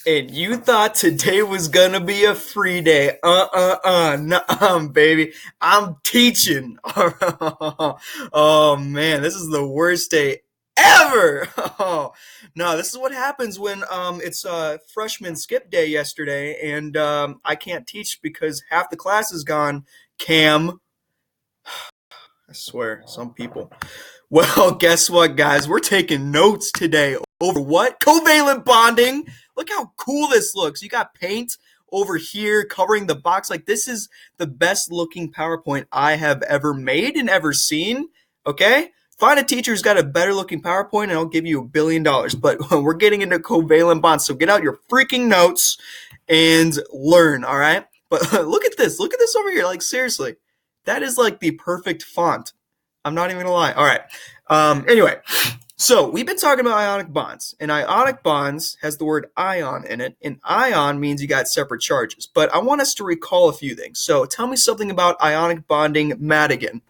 And you thought today was gonna be a free day. Nuh-uh, baby. I'm teaching. Oh man, this is the worst day ever. Oh, no, this is what happens when it's freshman skip day yesterday, and I can't teach because half the class is gone. Cam, I swear, some people. Well, guess what, guys? We're taking notes today over what? Covalent bonding. Look how cool this looks. You got paint over here covering the box. Like, this is the best looking PowerPoint I have ever made and ever seen. Okay? Find a teacher who's got a better looking PowerPoint and I'll give you $1 billion. But we're getting into covalent bonds. So get out your freaking notes and learn, all right? But look at this. Look at this over here. Like, seriously. That is like the perfect font. I'm not even gonna lie. All right. Anyway, so we've been talking about ionic bonds, and ionic bonds has the word ion in it, and ion means you got separate charges. But I want us to recall a few things. So tell me something about ionic bonding, Madigan.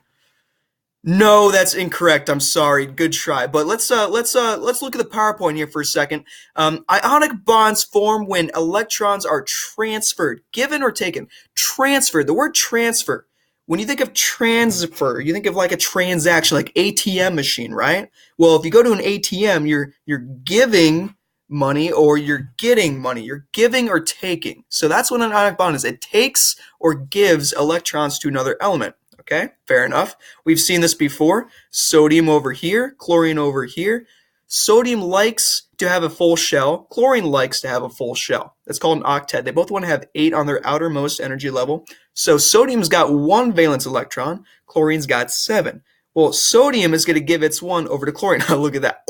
No, that's incorrect. I'm sorry. Good try. But let's look at the PowerPoint here for a second. Ionic bonds form when electrons are transferred, given or taken. Transferred. The word transfer. When you think of transfer, you think of like a transaction, like ATM machine, right? Well, if you go to an ATM, you're giving money or you're getting money. You're giving or taking. So that's what an ionic bond is. It takes or gives electrons to another element. Okay, fair enough. We've seen this before. Sodium over here, chlorine over here. Sodium likes to have a full shell. Chlorine likes to have a full shell. That's called an octet. They both want to have 8 on their outermost energy level. So sodium's got 1 valence electron. Chlorine's got 7. Well, sodium is going to give its 1 over to chlorine. Look at that.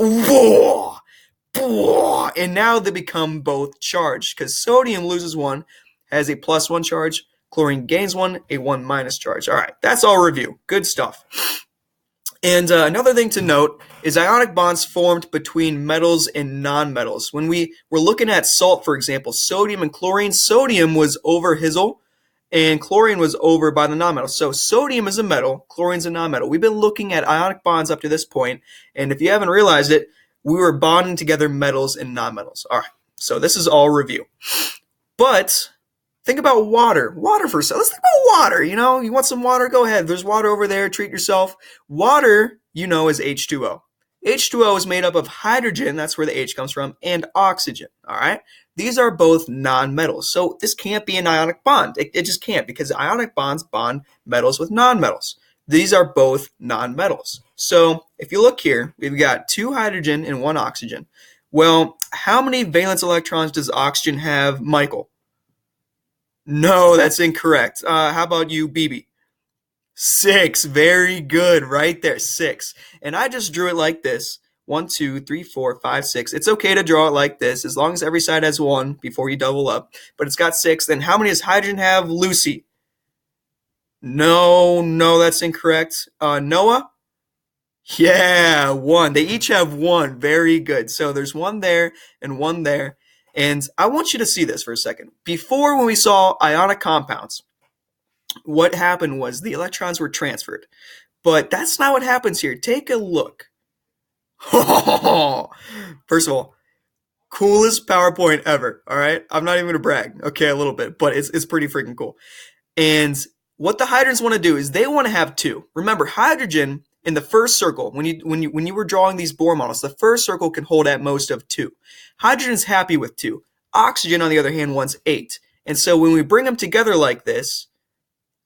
And now they become both charged because sodium loses 1, has a +1 charge. Chlorine gains 1, a 1 minus charge. All right, that's all review. Good stuff. And another thing to note is ionic bonds formed between metals and nonmetals. When we were looking at salt, for example, sodium and chlorine, sodium was over Hissel and chlorine was over by the nonmetal. So sodium is a metal, chlorine's a nonmetal. We've been looking at ionic bonds up to this point, and if you haven't realized it, we were bonding together metals and nonmetals. All right, so this is all review. But think about water. Water for a second. Let's think about water. You know, you want some water? Go ahead. There's water over there. Treat yourself. Water, you know, is H2O. H2O is made up of hydrogen, that's where the H comes from, and oxygen. All right? These are both nonmetals. So this can't be an ionic bond. It just can't because ionic bonds bond metals with nonmetals. These are both nonmetals. So if you look here, we've got 2 hydrogen and 1 oxygen. Well, how many valence electrons does oxygen have, Michael? No, that's incorrect. How about you, BB? 6. Very good. Right there. 6. And I just drew it like this. 1, 2, 3, 4, 5, 6. It's okay to draw it like this as long as every side has 1 before you double up. But it's got 6. Then how many does hydrogen have, Lucy? No, that's incorrect. Noah? Yeah, 1. They each have 1. Very good. So there's 1 there and 1 there. And I want you to see this for a second. Before, when we saw ionic compounds, what happened was the electrons were transferred. But that's not what happens here. Take a look. First of all, coolest PowerPoint ever, all right? I'm not even going to brag, okay, a little bit, but it's pretty freaking cool. And what the hydrogens want to do is they want to have 2. Remember, hydrogen in the first circle, when you were drawing these Bohr models, the first circle can hold at most of 2. Hydrogen's happy with 2. Oxygen, on the other hand, wants 8. And so when we bring them together like this,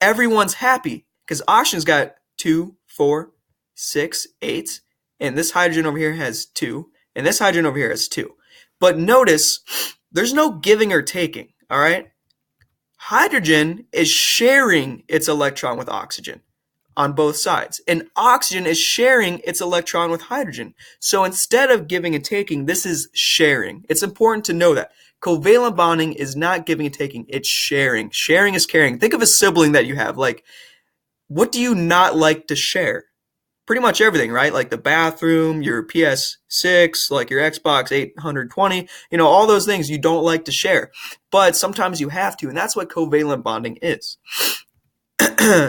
everyone's happy because oxygen's got 2, 4, 6, 8, and this hydrogen over here has 2, and this hydrogen over here has 2. But notice, there's no giving or taking, all right? Hydrogen is sharing its electron with oxygen on both sides. And oxygen is sharing its electron with hydrogen. So instead of giving and taking, this is sharing. It's important to know that. Covalent bonding is not giving and taking, it's sharing. Sharing is caring. Think of a sibling that you have. Like, what do you not like to share? Pretty much everything, right? Like the bathroom, your PS6, like your Xbox 820, you know, all those things you don't like to share. But sometimes you have to, and that's what covalent bonding is.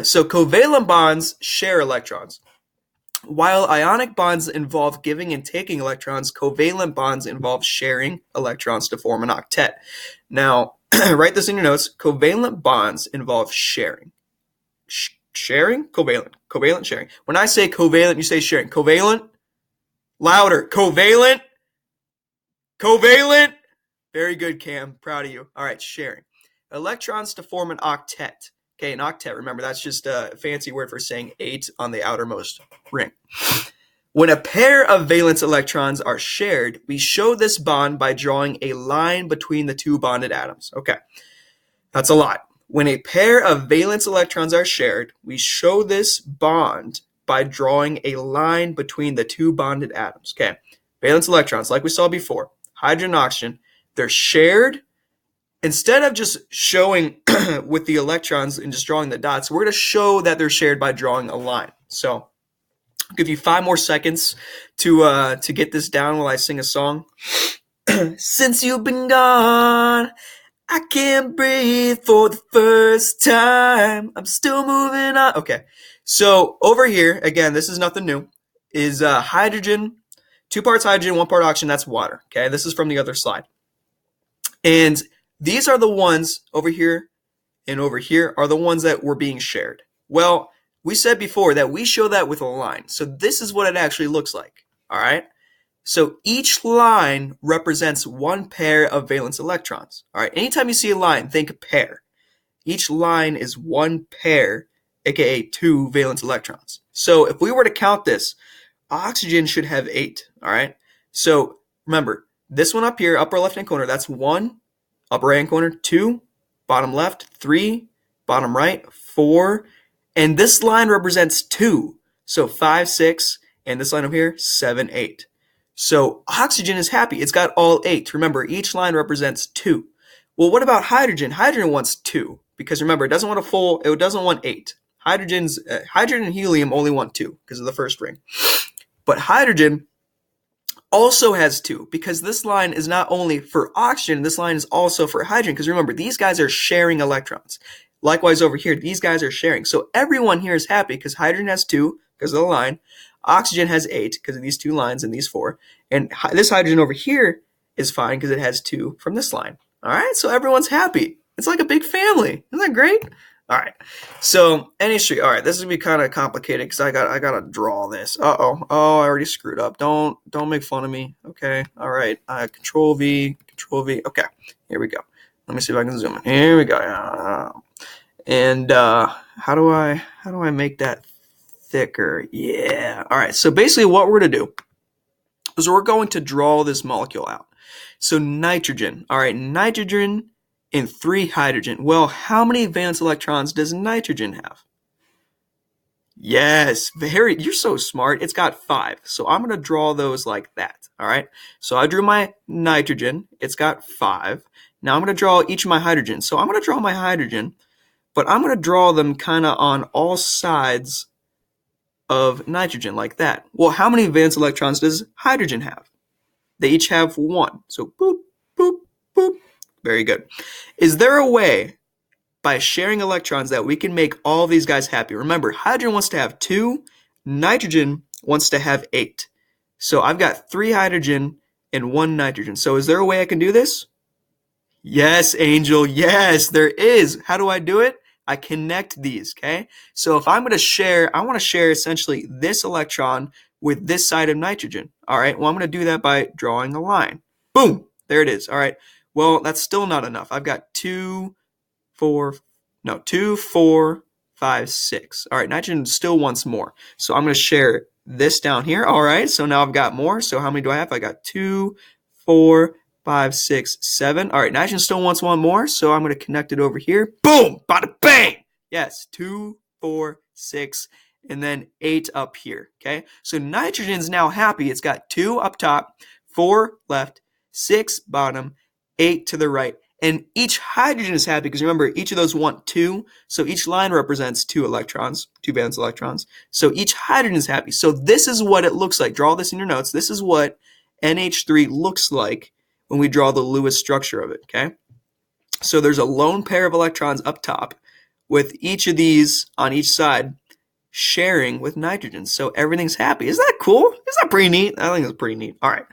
So covalent bonds share electrons. While ionic bonds involve giving and taking electrons, covalent bonds involve sharing electrons to form an octet. Now, write this in your notes. Covalent bonds involve sharing. Sharing? Covalent. Covalent, sharing. When I say covalent, you say sharing. Covalent? Louder. Covalent? Covalent? Very good, Cam. Proud of you. All right, sharing. Electrons to form an octet. Okay, an octet, remember, that's just a fancy word for saying 8 on the outermost ring. When a pair of valence electrons are shared, we show this bond by drawing a line between the two bonded atoms. Okay, that's a lot. When a pair of valence electrons are shared, we show this bond by drawing a line between the two bonded atoms. Okay, valence electrons, like we saw before, hydrogen and oxygen, they're shared. Instead of just showing with the electrons and just drawing the dots, we're going to show that they're shared by drawing a line. So I'll give you 5 more seconds to get this down while I sing a song. Since you've been gone, I can't breathe for the first time. I'm still moving on. Okay, so over here, again, this is nothing new, is hydrogen, 2 parts hydrogen, 1 part oxygen, that's water. Okay, this is from the other slide. And these are the ones over here and over here are the ones that were being shared. Well, we said before that we show that with a line. So this is what it actually looks like. All right. So each line represents 1 pair of valence electrons. All right. Anytime you see a line, think pair. Each line is 1 pair, aka 2 valence electrons. So if we were to count this, oxygen should have 8. All right. So remember, this one up here, upper left-hand corner, that's 1, upper right-hand corner, 2, bottom left, 3, bottom right, 4, and this line represents 2. So 5, 6, and this line over here, 7, 8. So oxygen is happy. It's got all 8. Remember, each line represents 2. Well, what about hydrogen? Hydrogen wants 2 because remember, it doesn't want a full, it doesn't want 8. Hydrogen and helium only want 2 because of the first ring. But hydrogen also has 2 because this line is not only for oxygen, this line is also for hydrogen because remember, these guys are sharing electrons. Likewise over here, these guys are sharing. So everyone here is happy because hydrogen has 2 because of the line. Oxygen has 8 because of these 2 lines and these 4. And this hydrogen over here is fine because it has 2 from this line. All right, so everyone's happy. It's like a big family. Isn't that great? All right, so NH3. All right, this is gonna be kind of complicated because I gotta draw this. Oh, I already screwed up. Don't make fun of me. Okay, all right. Control V. Okay, here we go. Let me see if I can zoom in. Here we go. And how do I make that thicker? Yeah. All right. So basically, what we're gonna do is we're going to draw this molecule out. So nitrogen. All right, nitrogen. And 3 hydrogen. Well, how many valence electrons does nitrogen have? Yes, you're so smart. It's got 5. So I'm going to draw those like that. All right. So I drew my nitrogen. It's got 5. Now I'm going to draw each of my hydrogens. So I'm going to draw my hydrogen, but I'm going to draw them kind of on all sides of nitrogen like that. Well, how many valence electrons does hydrogen have? They each have 1. So boop, boop, boop. Very good. Is there a way by sharing electrons that we can make all these guys happy? Remember, hydrogen wants to have 2, nitrogen wants to have 8. So I've got 3 hydrogen and 1 nitrogen. So is there a way I can do this? Yes, Angel. Yes, there is. How do I do it? I connect these, okay? So if I'm going to share, I want to share essentially this electron with this side of nitrogen. All right, well, I'm going to do that by drawing a line. Boom, there it is. All right. Well, that's still not enough. I've got 2, 4, 5, 6. All right, nitrogen still wants more. So I'm going to share this down here. All right, so now I've got more. So how many do I have? I got 2, 4, 5, 6, 7. All right, nitrogen still wants 1 more. So I'm going to connect it over here. Boom, bada bang. Yes, 2, 4, 6, and then 8 up here. Okay, so nitrogen's now happy. It's got 2 up top, 4 left, 6 bottom, 8 to the right. And each hydrogen is happy because remember, each of those want 2. So each line represents 2 electrons, 2 valence electrons. So each hydrogen is happy. So this is what it looks like. Draw this in your notes. This is what NH3 looks like when we draw the Lewis structure of it, okay? So there's a lone pair of electrons up top with each of these on each side sharing with nitrogen. So everything's happy. Isn't that cool? Isn't that pretty neat? I think it's pretty neat. All right,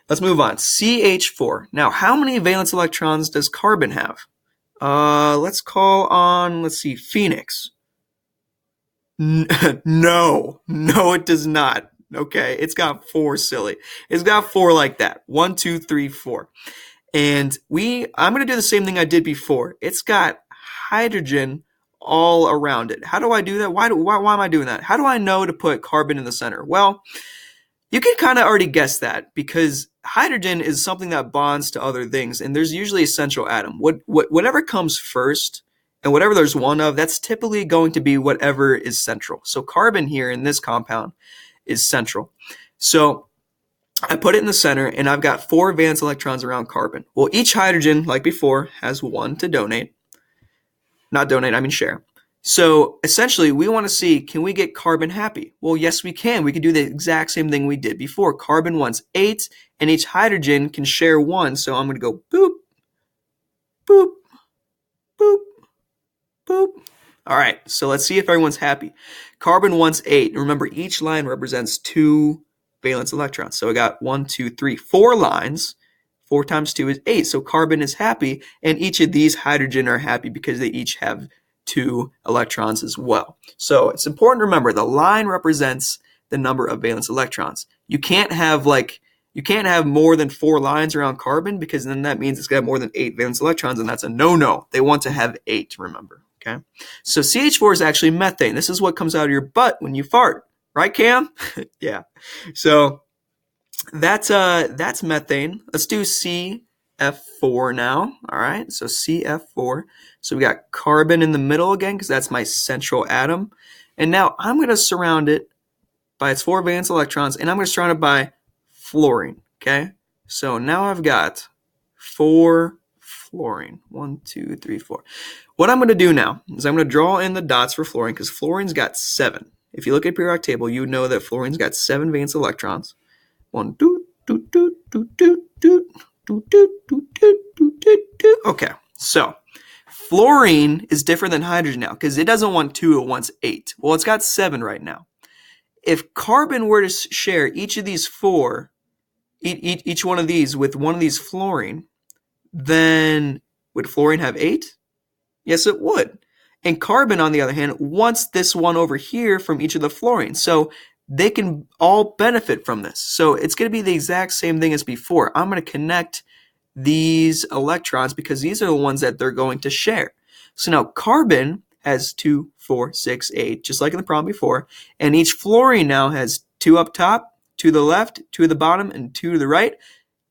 let's move on. CH4. Now, how many valence electrons does carbon have? Let's call on, let's see, Phoenix. No, it does not. Okay, it's got 4, silly. It's got 4 like that. 1, 2, 3, 4. And I'm going to do the same thing I did before. It's got hydrogen all around it. How do I do that? Why am I doing that? How do I know to put carbon in the center? Well, you can kind of already guess that because hydrogen is something that bonds to other things, and there's usually a central atom. Whatever comes first and whatever there's one of, that's typically going to be whatever is central. So carbon here in this compound is central. So I put it in the center, and I've got 4 valence electrons around carbon. Well, each hydrogen, like before, has 1 to donate. Not donate, I mean share. So essentially, we want to see, can we get carbon happy? Well, yes, we can. We can do the exact same thing we did before. Carbon wants 8, and each hydrogen can share 1. So I'm going to go boop, boop, boop, boop. All right, so let's see if everyone's happy. Carbon wants 8. Remember, each line represents 2 valence electrons. So I got 1, 2, 3, 4 lines. 4 times 2 is 8. So carbon is happy, and each of these hydrogen are happy because they each have 2 electrons as well. So it's important to remember the line represents the number of valence electrons. You can't have more than 4 lines around carbon because then that means it's got more than 8 valence electrons, and that's a no-no. They want to have 8, remember. Okay. So CH4 is actually methane. This is what comes out of your butt when you fart. Right, Cam? Yeah. So that's methane. Let's do CF4 now. All right. So CF4. So we got carbon in the middle again because that's my central atom. And now I'm going to surround it by its 4 valence electrons, and I'm going to surround it by fluorine. Okay. So now I've got 4 fluorine. 1, 2, 3, 4. What I'm going to do now is I'm going to draw in the dots for fluorine because fluorine's got 7. If you look at the periodic table, you know that fluorine's got 7 valence electrons. 1, 2, 2, 2, 2, 2, 2, 2, 2, 2, 2, 2, 2. Okay, so fluorine is different than hydrogen now because it doesn't want 2, it wants 8. Well, it's got 7 right now. If carbon were to share each of these 4, each one of these with one of these fluorine, then would fluorine have 8? Yes, it would. And carbon, on the other hand, wants this one over here from each of the fluorines. So they can all benefit from this. So it's going to be the exact same thing as before. I'm going to connect these electrons because these are the ones that they're going to share. So now carbon has 2, 4, 6, 8, just like in the problem before. And each fluorine now has 2 up top, 2 to the left, 2 to the bottom, and 2 to the right.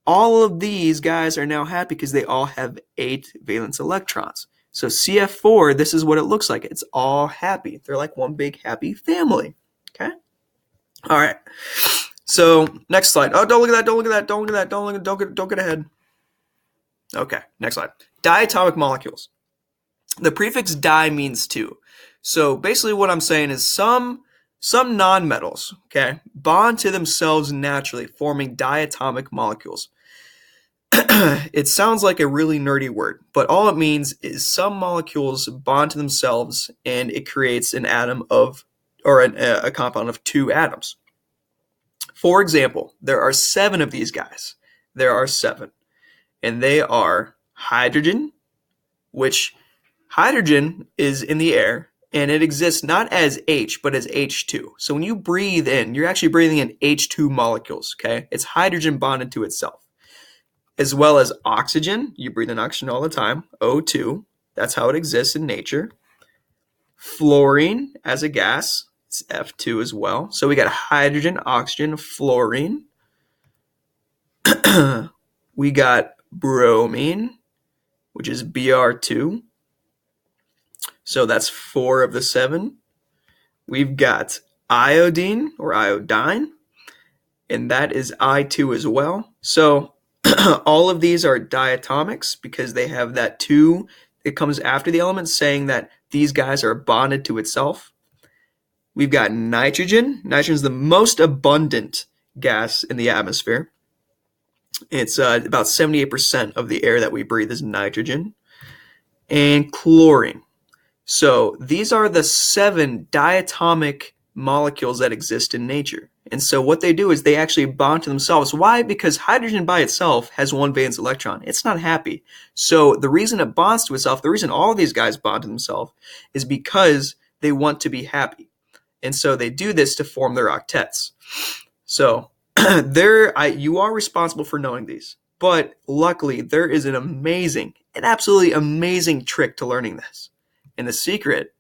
All of these guys are now happy because they all have 8 valence electrons. So CF4, this is what it looks like. It's all happy. They're like one big happy family. Okay? All right. So next slide. Oh, don't look at that. Don't look at that. Don't look at that. Don't get ahead. Okay, next slide. Diatomic molecules. The prefix di means 2. So basically what I'm saying is some nonmetals, okay, bond to themselves naturally, forming diatomic molecules. It sounds like a really nerdy word, but all it means is some molecules bond to themselves and it creates an atom of, or a compound of 2 atoms. For example, there are 7 of these guys. There are 7. And they are hydrogen, which hydrogen is in the air and it exists not as H, but as H2. So when you breathe in, you're actually breathing in H2 molecules, okay? It's hydrogen bonded to itself. As well as oxygen. You breathe in oxygen all the time, O2. That's how it exists in nature. Fluorine as a gas, it's F2 as well. So we got hydrogen, oxygen, fluorine. We got bromine, which is Br2. So that's 4 of the 7. We've got iodine or iodine, and that is I2 as well. So all of these are diatomics because they have that 2 that comes after the element saying that these guys are bonded to itself. We've got nitrogen. Nitrogen is the most abundant gas in the atmosphere. It's about 78% of the air that we breathe is nitrogen. And chlorine. So these are the 7 diatomic molecules that exist in nature. And so what they do is they actually bond to themselves. Why? Because hydrogen by itself has 1 valence electron. It's not happy. So the reason it bonds to itself, the reason all these guys bond to themselves is because they want to be happy. And so they do this to form their octets. So you are responsible for knowing these. But luckily, there is an absolutely amazing trick to learning this. And the secret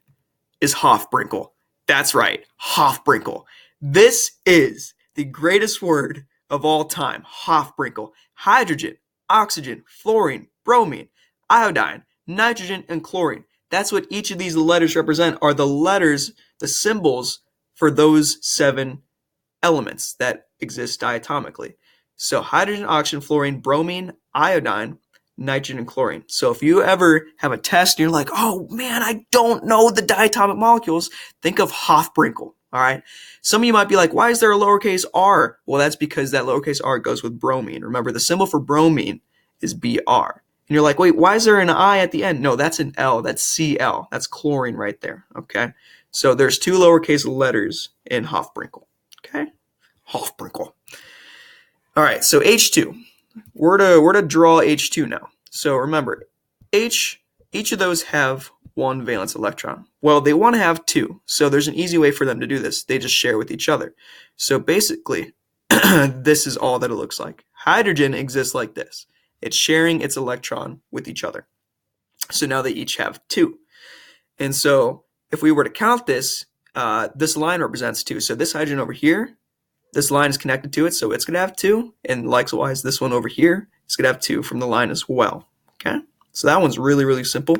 is Hofbrinkel. That's right, Hofbrinkel. This is the greatest word of all time, Hofbrinkel. Hydrogen, oxygen, fluorine, bromine, iodine, nitrogen, and chlorine. That's what each of these letters represent, are the letters, the symbols for those 7 elements that exist diatomically. So hydrogen, oxygen, fluorine, bromine, iodine, nitrogen, and chlorine. So if you ever have a test and you're like, oh man, I don't know the diatomic molecules, think of Hofbrinkel. All right. Some of you might be like, why is there a lowercase r? Well, that's because that lowercase r goes with bromine. Remember, the symbol for bromine is Br. And you're like, wait, why is there an I at the end? No, that's an L. That's Cl. That's chlorine right there. Okay. So there's 2 lowercase letters in Hofbrinkel. Okay. Hofbrinkel. All right. So H2. We're to draw H2 now. So remember, each of those have 1 valence electron. Well, they want to have 2, so there's an easy way for them to do this. They just share with each other. So basically, this is all that it looks like. Hydrogen exists like this. It's sharing its electron with each other. So now they each have 2. And so if we were to count this, this line represents 2. So this hydrogen over here, this line is connected to it, so it's going to have 2. And likewise, this one over here is going to have 2 from the line as well. Okay, so that one's really, really simple.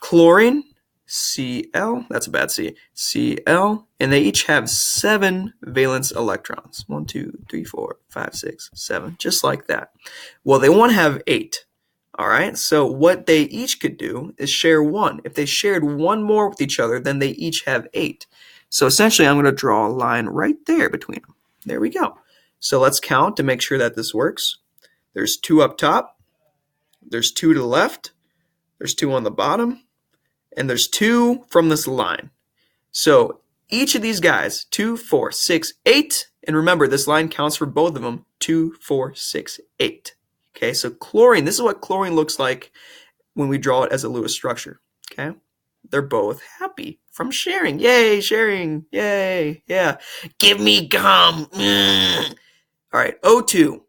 Chlorine, Cl, that's a bad C, Cl, and they each have 7 valence electrons. 1, 2, 3, 4, 5, 6, 7, just like that. Well, they want to have 8. All right, so what they each could do is share 1. If they shared 1 more with each other, then they each have 8. So essentially, I'm going to draw a line right there between them. There we go. So let's count to make sure that this works. There's 2 up top. There's 2 to the left. There's 2 on the bottom. And there's 2 from this line. So each of these guys, 2, 4, 6, 8. And remember, this line counts for both of them. 2, 4, 6, 8. Okay, so chlorine, this is what chlorine looks like when we draw it as a Lewis structure. Okay, they're both happy from sharing. Yay, sharing. Yay, yeah. Give me gum. All right, O2.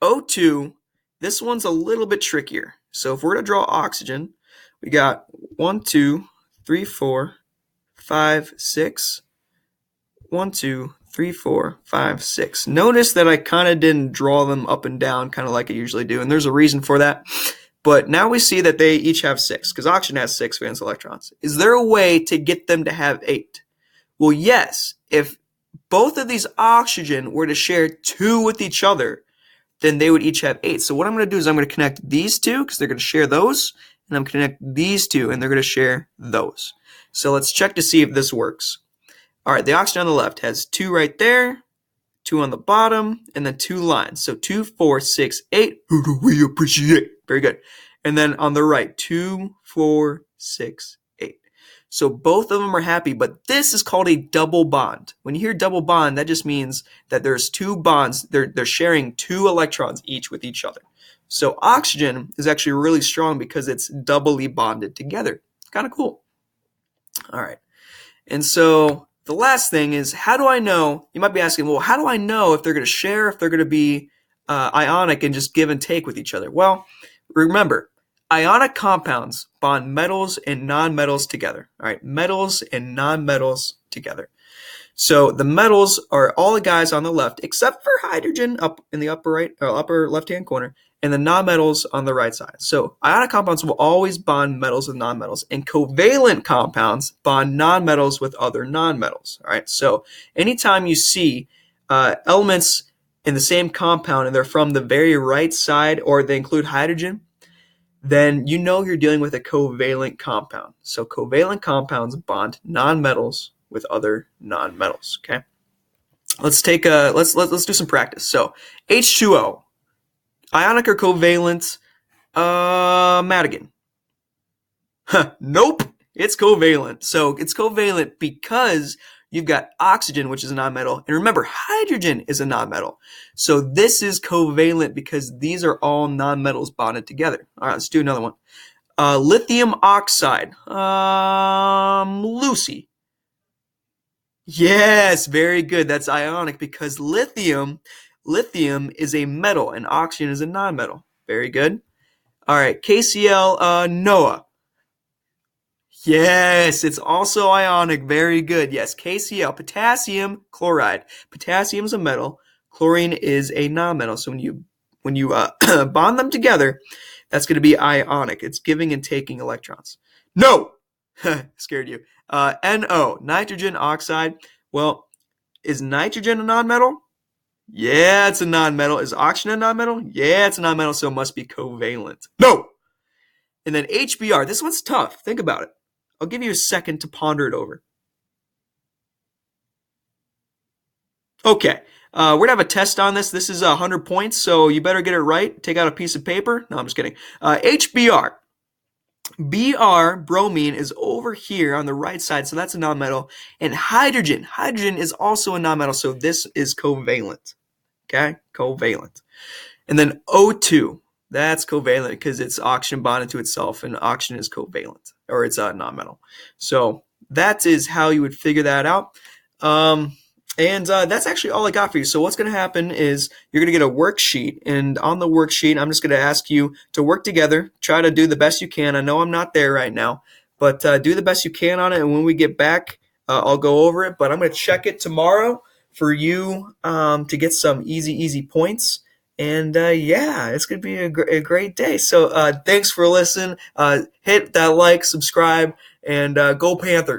O2, this one's a little bit trickier. So if we're to draw oxygen, we got 1, 2, 3, 4, 5, 6. 1, 2, 3, 4, 5, 6. Notice that I kind of didn't draw them up and down kind of like I usually do, and there's a reason for that. But now we see that they each have 6, because oxygen has 6 valence electrons. Is there a way to get them to have 8? Well, yes. If both of these oxygen were to share 2 with each other, then they would each have 8. So what I'm going to do is I'm going to connect these 2, because they're going to share those, and I'm going to connect these 2, and they're going to share those. So let's check to see if this works. All right, the oxygen on the left has 2 right there, 2 on the bottom, and then 2 lines. So 2, 4, 6, 8. Who do we appreciate? Very good. And then on the right, 2, 4, 6, 8. So both of them are happy, but this is called a double bond. When you hear double bond, that just means that there's 2 bonds. They're sharing 2 electrons each with each other. So oxygen is actually really strong because it's doubly bonded together. Kind of cool. All right. And so the last thing is, how do I know? You might be asking, well, how do I know if they're going to share, if they're going to be ionic and just give and take with each other? Well, remember, ionic compounds bond metals and nonmetals together. All right, metals and nonmetals together. So the metals are all the guys on the left, except for hydrogen up in the upper right or upper left-hand corner, and the nonmetals on the right side. So ionic compounds will always bond metals with nonmetals, and covalent compounds bond nonmetals with other nonmetals. All right. So anytime you see elements in the same compound and they're from the very right side, or they include hydrogen, then you know you're dealing with a covalent compound. So covalent compounds bond nonmetals with other nonmetals. Okay. Let's do some practice. So H2O. Ionic or covalent? Madigan. Nope. It's covalent. So it's covalent because you've got oxygen, which is a nonmetal. And remember, hydrogen is a nonmetal. So this is covalent because these are all nonmetals bonded together. All right, let's do another one. Lithium oxide. Lucy. Yes, very good. That's ionic because lithium is a metal and oxygen is a nonmetal. Very good. All right, KCl, Noah. Yes, it's also ionic. Very good. Yes, KCl, potassium chloride. Potassium is a metal. Chlorine is a nonmetal. So when you bond them together, that's going to be ionic. It's giving and taking electrons. No, scared you. NO, nitrogen oxide. Well, is nitrogen a nonmetal? Yeah, it's a nonmetal. Is oxygen a nonmetal? Yeah, it's a nonmetal, so it must be covalent. No. And then HBr. This one's tough. Think about it. I'll give you a second to ponder it over. Okay. We're going to have a test on this. This is 100 points, so you better get it right. Take out a piece of paper. No, I'm just kidding. HBr. Br, bromine, is over here on the right side, so that's a nonmetal. And hydrogen is also a nonmetal, so this is covalent. Okay, covalent. And then O2, that's covalent because it's oxygen bonded to itself, and oxygen is covalent, or it's a nonmetal. So that is how you would figure that out. And that's actually all I got for you. So what's going to happen is you're going to get a worksheet. And on the worksheet, I'm just going to ask you to work together. Try to do the best you can. I know I'm not there right now. But do the best you can on it. And when we get back, I'll go over it. But I'm going to check it tomorrow for you to get some easy points. And yeah, it's going to be a great day. So thanks for listening. Hit that like, subscribe, and go Panthers.